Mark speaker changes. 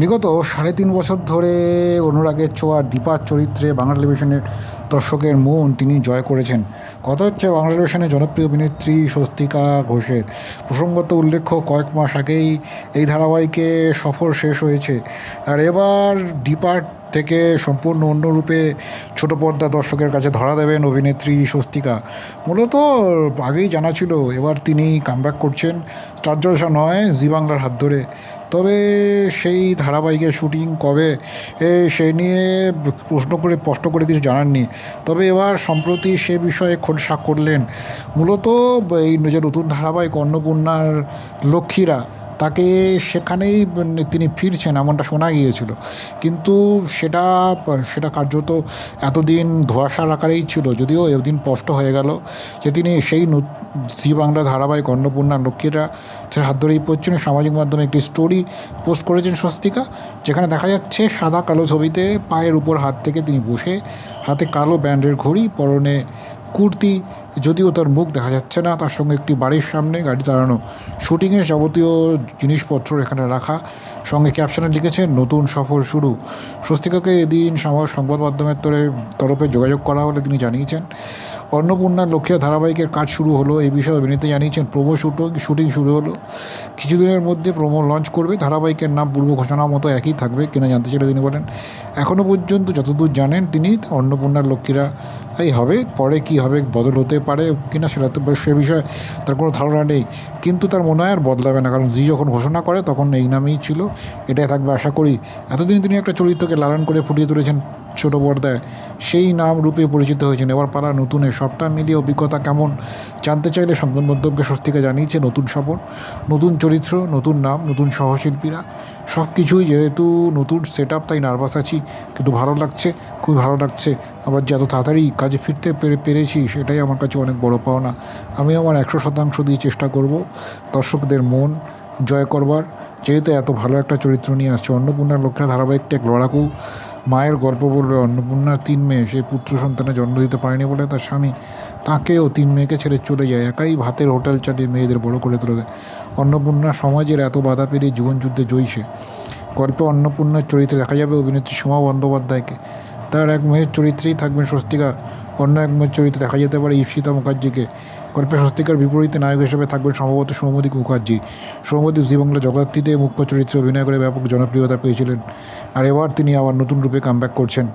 Speaker 1: বিগত ৩.৫ বছর ধরে অনুরাগের ছোঁয়ার দীপার চরিত্রে বাংলা টেলিভিশনের দর্শকের মন তিনি জয় করেছেন। কথা হচ্ছে বাংলা টেলিভিশনের জনপ্রিয় অভিনেত্রী স্বস্তিকা ঘোষের। প্রসঙ্গত উল্লেখ্য, কয়েক মাস আগেই এই ধারাবাহিকে সফর শেষ হয়েছে। আর এবার দীপার থেকে সম্পূর্ণ অন্য রূপে ছোট পর্দা দর্শকের কাছে ধরা দেবেন অভিনেত্রী স্বস্তিকা। মূলত আগেই জানা ছিল এবার তিনি কামব্যাক করছেন স্টার জলসা নয়, জি বাংলার হাত ধরে। তবে সেই ধারাবাহিকের শুটিং কবে সেই নিয়ে স্পষ্ট করে কিছু জানাননি। তবে এবার সম্প্রতি সে বিষয়ে খোলসা করলেন। মূলত এই যে নতুন ধারাবাহিক অন্নপূর্ণার লক্ষ্মীরা, তাকে সেখানেই তিনি ফিরছেন এমনটা শোনা গিয়েছিল। কিন্তু সেটা সেটা কার্যত এতদিন ধোঁয়াশার আকারেই ছিল, যদিও এদিন স্পষ্ট হয়ে গেল যে তিনি সেই জি বাংলা ধারাবাহিক অন্নপূর্ণা লক্ষ্মীরা হাত ধরেই পড়ছেন। সামাজিক মাধ্যমে একটি স্টোরি পোস্ট করেছেন স্বস্তিকা, যেখানে দেখা যাচ্ছে সাদা কালো ছবিতে পায়ের উপর হাত থেকে তিনি বসে, হাতে কালো ব্যান্ডের ঘড়ি, পরনে কুর্তি, যদিও তার মুখ দেখা যাচ্ছে না। তার সঙ্গে একটি বাড়ির সামনে গাড়ি দাঁড়ানো, শুটিংয়ের যাবতীয় জিনিসপত্র এখানে রাখা, সঙ্গে ক্যাপশনে লিখেছেন নতুন সফর শুরু। স্বস্তিকাকে এদিন সংবাদ মাধ্যমের তরফে যোগাযোগ করা হলে তিনি জানিয়েছেন অন্নপূর্ণার লক্ষ্মীরা ধারাবাহিকের কাজ শুরু হলো। এই বিষয়ে অভিনেত্রী জানিয়েছেন প্রোমো শুটিং শুরু হলো, কিছুদিনের মধ্যে প্রোমো লঞ্চ করবে। ধারাবাহিকের নাম পূর্ব ঘোষণা মতো একই থাকবে কিনা জানতে চাইলে তিনি বলেন, এখনও পর্যন্ত যতদূর জানেন তিনি অন্নপূর্ণার লক্ষ্মীরা এই হবে। পরে কি হবে, বদল হতে পারে কিনা সেটা তো সে বিষয়ে তার কোনো ধারণা নেই। কিন্তু তার মনে হয় আর বদলাবে না, কারণ জি যখন ঘোষণা করে তখন এই নামেই ছিল, এটাই থাকবে আশা করি। এতদিন তিনি একটা চরিত্রকে লালন করে ফুটিয়ে তুলেছেন ছোটো পর্দায়, সেই নাম রূপে পরিচিত হয়েছেন। এবার পালা নতুনে, সবটা মিলিয়ে অভিজ্ঞতা কেমন জানতে চাইলে সংবাদ মাধ্যমকে স্বস্তিকা জানিয়েছে নতুন সফর, নতুন চরিত্র, নতুন নাম, নতুন সহশিল্পীরা, সব কিছুই যেহেতু নতুন সেট আপ, তাই নার্ভাস আছি, কিন্তু ভালো লাগছে, খুবই ভালো লাগছে। আবার যে এত তাড়াতাড়ি কাজে ফিরতে পেরেছি সেটাই আমার কাছে অনেক বড় পাওনা। আমি আমার ১০০% দিয়ে চেষ্টা করব দর্শকদের মন জয় করবার, যেহেতু এত ভালো একটা চরিত্র নিয়ে আসছে। অন্নপূর্ণার লক্ষ্মীরা ধারাবাহিকটা এক লড়াকু মায়ের গল্প বলবে। অন্নপূর্ণার ৩ মেয়ে, সেই পুত্র সন্তানের জন্ম দিতে পারেনি বলে তার স্বামী তাকেও ৩ মেয়েকে ছেড়ে চলে যায়, একাই ভাতের হোটেল চালিয়ে মেয়েদের বড় করে তুলে দেয়। অন্নপূর্ণা সমাজের এত বাধা পেরিয়ে জীবনযুদ্ধে জয়ী সে। গল্পে অন্নপূর্ণার চরিত্রে দেখা যাবে অভিনেত্রী সোমা বন্দ্যোপাধ্যায়কে, তার এক মেয়ের চরিত্রেই থাকবেন স্বস্তিকা। অন্য এক মেয়ের চরিত্রে দেখা যেতে পারে ঈপ্সিতা মুখার্জিকে। গল্পে স্বস্তিকার বিপরীতে নায়ক হিসেবে থাকবেন সম্ভবত সৌম্যদীপ মুখার্জি। সৌম্যদীপ জি বাংলা জগৎটিতে মুখ্য চরিত্রে অভিনয় করে ব্যাপক জনপ্রিয়তা পেয়েছিলেন, আর এবার তিনি আবার নতুন রূপে কামব্যাক করছেন।